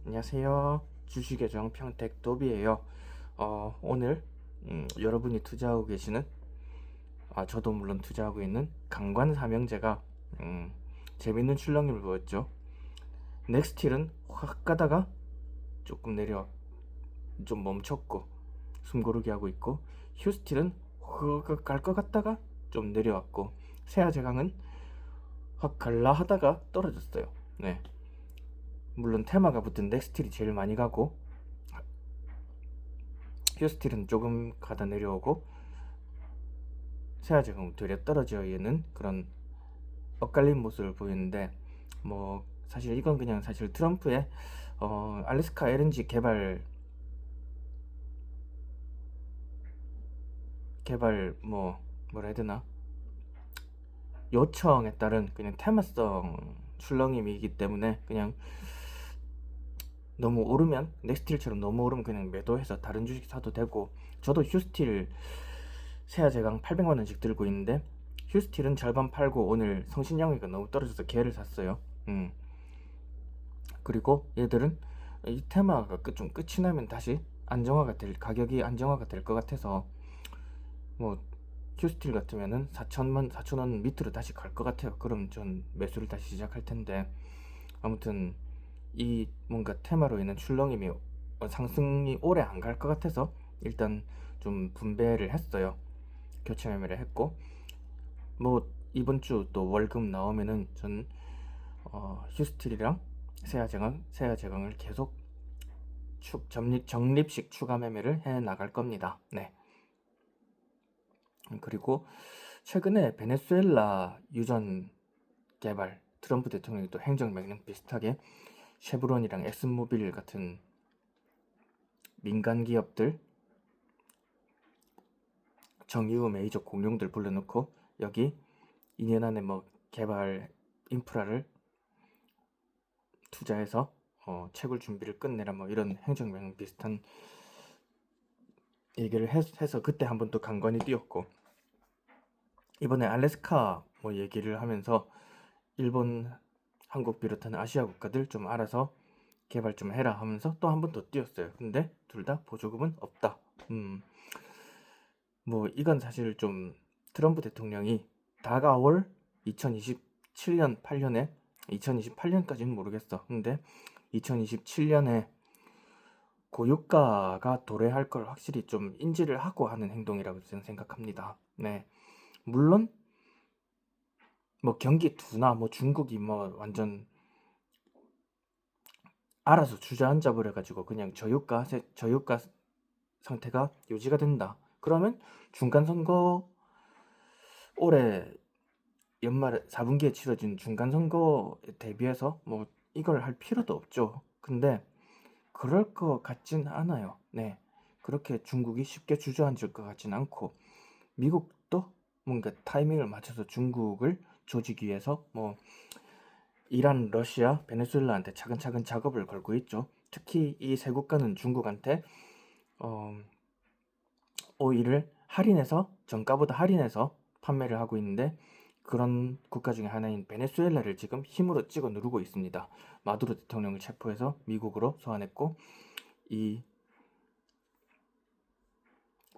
안녕하세요. 주식의 평택 도비예요. 오늘 여러분이 투자하고 계시는, 저도 물론 투자하고 있는 강관 삼형제가 재밌는 출렁임을 보였죠. 넥스틸은 확 가다가 조금 내려 좀 멈췄고 숨고르기 하고 있고, 휴스틸은 확 갈 것 같다가 좀 내려왔고, 세아제강은 확 갈라 하다가 떨어졌어요. 네, 물론 테마가 붙은 넥스틸이 제일 많이 가고, 휴스틸은 조금 가다 내려오고, 세아제강 되려 떨어져 있는 그런 엇갈린 모습을 보이는데, 뭐 사실 이건 그냥 사실 트럼프의 알래스카 LNG 개발 뭐라 해야 되나, 요청에 따른 그냥 테마성 출렁임이기 때문에, 그냥 너무 오르면 넥스틸처럼 너무 오르면 그냥 매도해서 다른 주식 사도 되고, 저도 휴스틸 세아제강 800만원씩 들고 있는데, 휴스틸은 절반 팔고 오늘 성신양위가 너무 떨어져서 걔를 샀어요. 그리고 얘들은 이 테마가 좀 끝이 나면 다시 가격이 안정화가 될 것 같아서, 뭐 휴스틸 같으면은 4천원 밑으로 다시 갈 것 같아요. 그럼 전 매수를 다시 시작할 텐데, 아무튼 이 뭔가 테마로 인한 출렁임이 상승이 오래 안 갈 것 같아서 일단 좀 분배를 했어요. 교체 매매를 했고, 뭐 이번 주 또 월급 나오면은 전 휴스틸이랑 세아제강을 계속 적립식 추가 매매를 해 나갈 겁니다. 네. 그리고 최근에 베네수엘라 유전 개발, 트럼프 대통령이 또 행정명령 비슷하게 쉐브론이랑 엑슨모빌 같은 민간 기업들, 정유 메이저 공룡들 불러놓고 여기 2년 안에 뭐 개발 인프라를 투자해서 채굴 준비를 끝내라, 뭐 이런 행정명령 비슷한 얘기를 해서 그때 한번 또 강관이 뛰었고, 이번에 알래스카 뭐 얘기를 하면서 일본, 한국 비롯한 아시아 국가들 좀 알아서 개발 좀 해라 하면서 또 한 번 더 뛰었어요. 근데 둘 다 보조금은 없다. 뭐 이건 사실 좀 트럼프 대통령이 다가올 2027년 8년에, 2028년까지는 모르겠어. 근데 2027년에 고유가가 도래할 걸 확실히 좀 인지를 하고 하는 행동이라고 저는 생각합니다. 네, 물론 뭐 경기 둔화, 뭐 중국이 뭐 완전 알아서 주저앉아 버려가지고 그냥 저유가 상태가 유지가 된다. 그러면 중간선거, 올해 연말 4분기에 치러진 중간선거에 대비해서 뭐 이걸 할 필요도 없죠. 근데 그럴 것 같진 않아요. 네, 그렇게 중국이 쉽게 주저앉을 것 같진 않고, 미국도 뭔가 타이밍을 맞춰서 중국을 조지기 위해서 뭐 이란, 러시아, 베네수엘라한테 차근차근 작업을 걸고 있죠. 특히 이 세 국가는 중국한테 오일을 정가보다 할인해서 판매를 하고 있는데, 그런 국가 중에 하나인 베네수엘라를 지금 힘으로 찍어 누르고 있습니다. 마두로 대통령을 체포해서 미국으로 소환했고, 이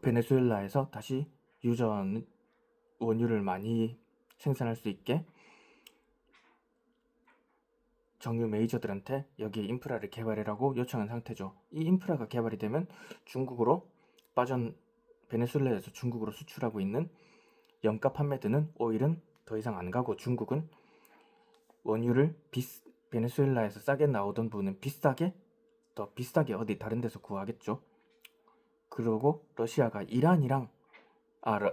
베네수엘라에서 다시 유전 원유를 많이 생산할 수 있게 정유 메이저들한테 여기 인프라를 개발해라고 요청한 상태죠. 이 인프라가 개발이 되면 베네수엘라에서 중국으로 수출하고 있는 염가 판매되는 오일은 더 이상 안 가고, 중국은 원유를 베네수엘라에서 싸게 나오던 부분은 더 비싸게 어디 다른 데서 구하겠죠. 그리고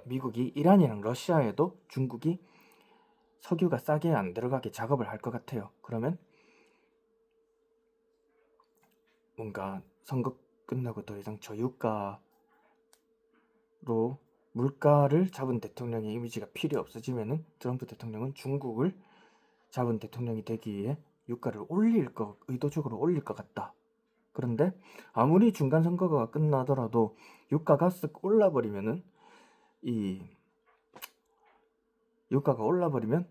미국이 이란이랑 러시아에도 중국이 석유가 싸게 안 들어가게 작업을 할 것 같아요. 그러면 뭔가 선거 끝나고 더 이상 저유가로 물가를 잡은 대통령의 이미지가 필요 없어지면은, 트럼프 대통령은 중국을 잡은 대통령이 되기 위해 유가를 의도적으로 올릴 것 같다. 그런데 아무리 중간 선거가 끝나더라도 유가가 쓱 올라버리면은, 이 유가가 올라버리면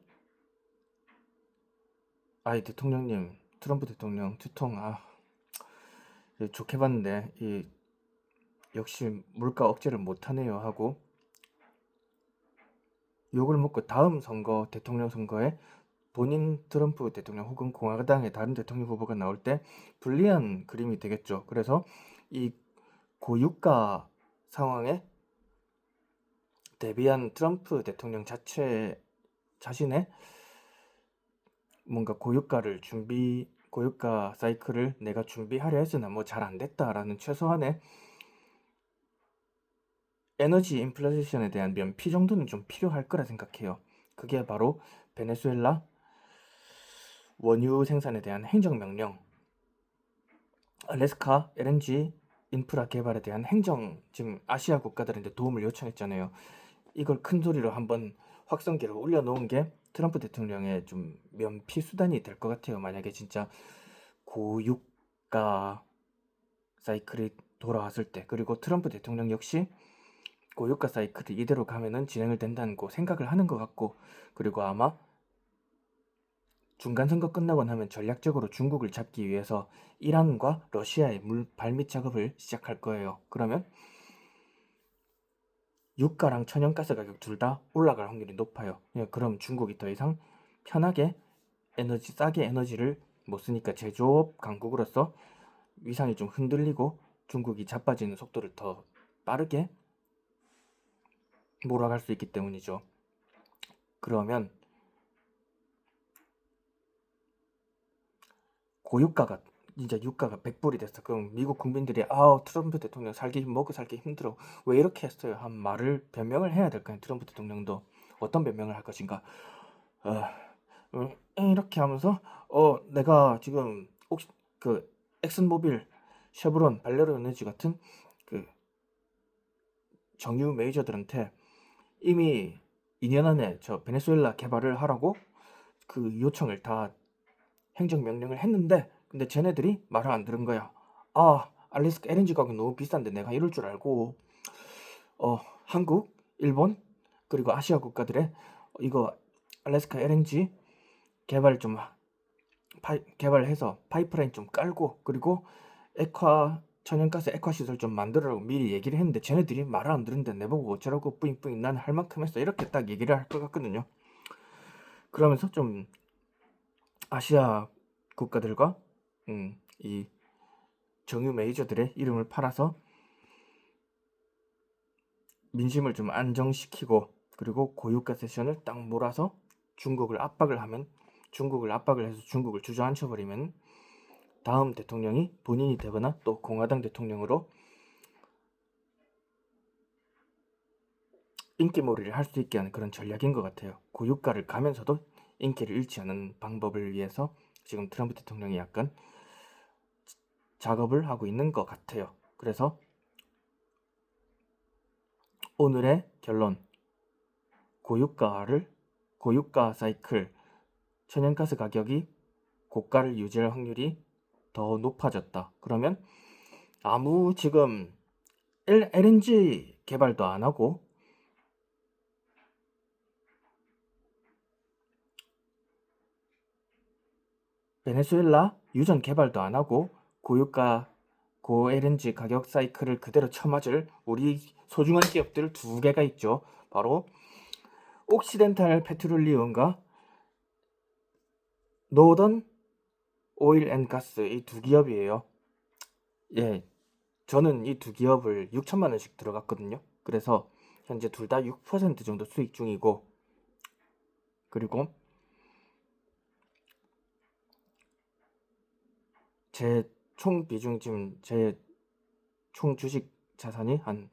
대통령님, 트럼프 대통령 두통, 좋게 봤는데 역시 물가 억제를 못하네요 하고 욕을 먹고 다음 선거 대통령 선거에 본인 트럼프 대통령 혹은 공화당의 다른 대통령 후보가 나올 때 불리한 그림이 되겠죠. 그래서 이 고유가 상황에 대비한 트럼프 대통령 자신의 뭔가 고유가 사이클을 내가 준비하려 했으나 뭐 잘 안 됐다라는 최소한의 에너지 인플레이션에 대한 면피 정도는 좀 필요할 거라 생각해요. 그게 바로 베네수엘라 원유 생산에 대한 행정명령, 알래스카 LNG 인프라 개발에 대한 지금 아시아 국가들한테 도움을 요청했잖아요. 이걸 큰 소리로 한번 확성기를 올려놓은 게 트럼프 대통령의 좀 면피 수단이 될 것 같아요. 만약에 진짜 고유가 사이클이 돌아왔을 때, 그리고 트럼프 대통령 역시 고유가 사이클이 이대로 가면은 진행을 된다는 거 생각을 하는 것 같고, 그리고 아마 중간 선거 끝나고 나면 전략적으로 중국을 잡기 위해서 이란과 러시아의 발밑 작업을 시작할 거예요. 그러면 유가랑 천연가스 가격 둘 다 올라갈 확률이 높아요. 그럼 중국이 더 이상 편하게 싸게 에너지를 못 쓰니까 제조업 강국으로서 위상이 좀 흔들리고 중국이 자빠지는 속도를 더 빠르게 몰아갈 수 있기 때문이죠. 그러면 고유가가 이제 유가가 100불이 됐어. 그럼 미국 국민들이 트럼프 대통령 먹고 살기 힘들어. 왜 이렇게 했어요? 한 말을 변명을 해야 될까요? 트럼프 대통령도 어떤 변명을 할 것인가? 어, 이렇게 하면서 내가 지금 혹시 그 엑슨모빌, 쉐브론, 발레로 에너지 같은 그 정유 메이저들한테 이미 2년 안에 저 베네수엘라 개발을 하라고 그 요청을 다 행정명령을 했는데, 근데 쟤네들이 말을 안 들은 거야. 알래스카 LNG 가격 너무 비싼데 내가 이럴 줄 알고 한국, 일본, 그리고 아시아 국가들의 이거 알래스카 LNG 개발해서 파이프라인 좀 깔고, 그리고 천연가스 액화 시설 좀 만들으라고 미리 얘기를 했는데 쟤네들이 말을 안 듣는데 내보고 어쩌라고 뿌잉뿌잉 난 할 만큼 했어 이렇게 딱 얘기를 할 것 같거든요. 그러면서 좀 아시아 국가들과 이 정유 메이저들의 이름을 팔아서 민심을 좀 안정시키고, 그리고 고유가 세션을 딱 몰아서 중국을 압박을 해서 중국을 주저앉혀버리면 다음 대통령이 본인이 되거나 또 공화당 대통령으로 인기몰이를 할 수 있게 하는 그런 전략인 것 같아요. 고유가를 가면서도 인기를 잃지 않는 방법을 위해서 지금 트럼프 대통령이 약간 작업을 하고 있는 것 같아요. 그래서 오늘의 결론, 고유가 사이클, 천연가스 가격이 고가를 유지할 확률이 더 높아졌다. 그러면 아무 지금 LNG 개발도 안 하고 베네수엘라 유전 개발도 안 하고 고 LNG 가격 사이클을 그대로 쳐맞을 우리 소중한 기업들 두 개가 있죠. 바로 옥시덴탈 페트롤리움과 노던 오일 앤 가스, 이 두 기업이에요. 예, 저는 이 두 기업을 6천만 원씩 들어갔거든요. 그래서 현재 둘 다 6% 정도 수익 중이고, 그리고 제 총 비중, 지금 제 총 주식 자산이 한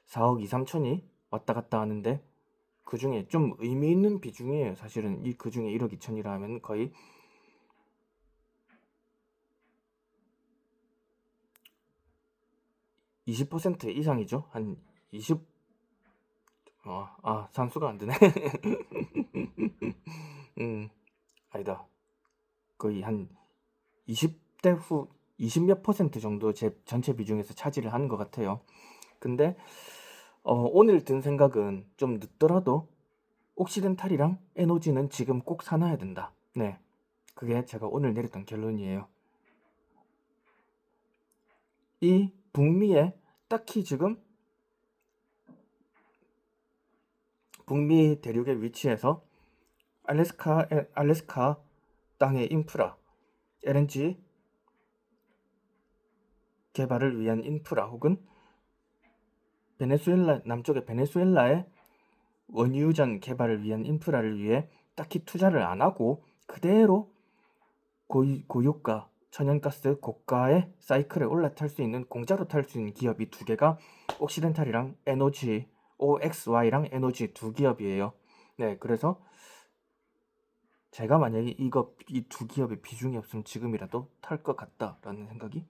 4억 2, 3천이 왔다 갔다 하는데, 그 중에 좀 의미 있는 비중이에요. 사실은 그 중에 1억 2천이라 하면 거의 20% 이상이죠. 한 20, 산수가 안 되네. 아니다. 거의 한 20대 후 20몇 퍼센트 정도 제 전체 비중에서 차지를 하는 것 같아요. 근데 오늘 든 생각은 좀 늦더라도 옥시덴탈이랑 에너지는 지금 꼭 사놔야 된다. 네, 그게 제가 오늘 내렸던 결론이에요. 이 북미에 딱히 지금 북미 대륙에 위치해서 알래스카 땅의 인프라, LNG 개발을 위한 인프라 혹은 남쪽의 베네수엘라의 원유전 개발을 위한 인프라를 위해 딱히 투자를 안 하고 그대로 고유가 천연가스 고가의 사이클에 올라탈 수 있는 공짜로 탈 수 있는 기업이 두 개가 옥시덴탈이랑 에너지 OXY랑 에너지 두 기업이에요. 네, 그래서 제가 만약에 이 두 기업의 비중이 없으면 지금이라도 탈 것 같다라는 생각이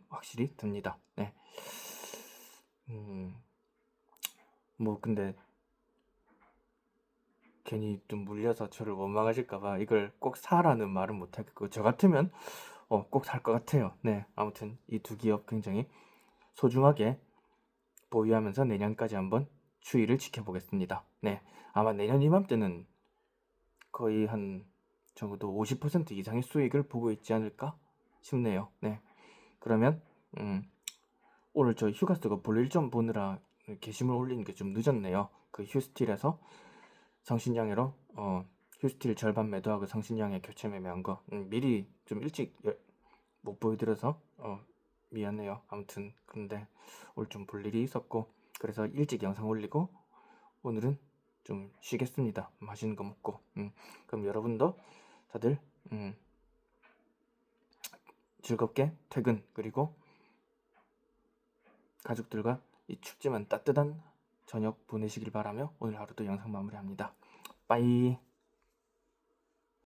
확실히 듭니다. 네. 뭐 근데 괜히 좀 물려서 저를 원망하실까봐 이걸 꼭 사라는 말은 못하겠고 저 같으면 꼭 살 것 같아요. 네, 아무튼 이 두 기업 굉장히 소중하게 보유하면서 내년까지 한번 추이를 지켜보겠습니다. 네, 아마 내년 이맘때는 거의 한 적어도 50% 이상의 수익을 보고 있지 않을까 싶네요. 네, 그러면 오늘 저 휴가 쓰고 볼 일 좀 보느라 게시물 올리는 게 좀 늦었네요. 그 휴스틸에서 성신양해로 휴스틸 절반 매도하고 성신양해 교체 매매한 거 미리 좀 일찍 못 보여드려서 미안해요. 아무튼 근데 오늘 좀 볼 일이 있었고 그래서 일찍 영상 올리고 오늘은 좀 쉬겠습니다. 맛있는 거 먹고 그럼 여러분도 다들 즐겁게 퇴근 그리고 가족들과 이 춥지만 따뜻한 저녁 보내시길 바라며 오늘 하루도 영상 마무리합니다. 빠이.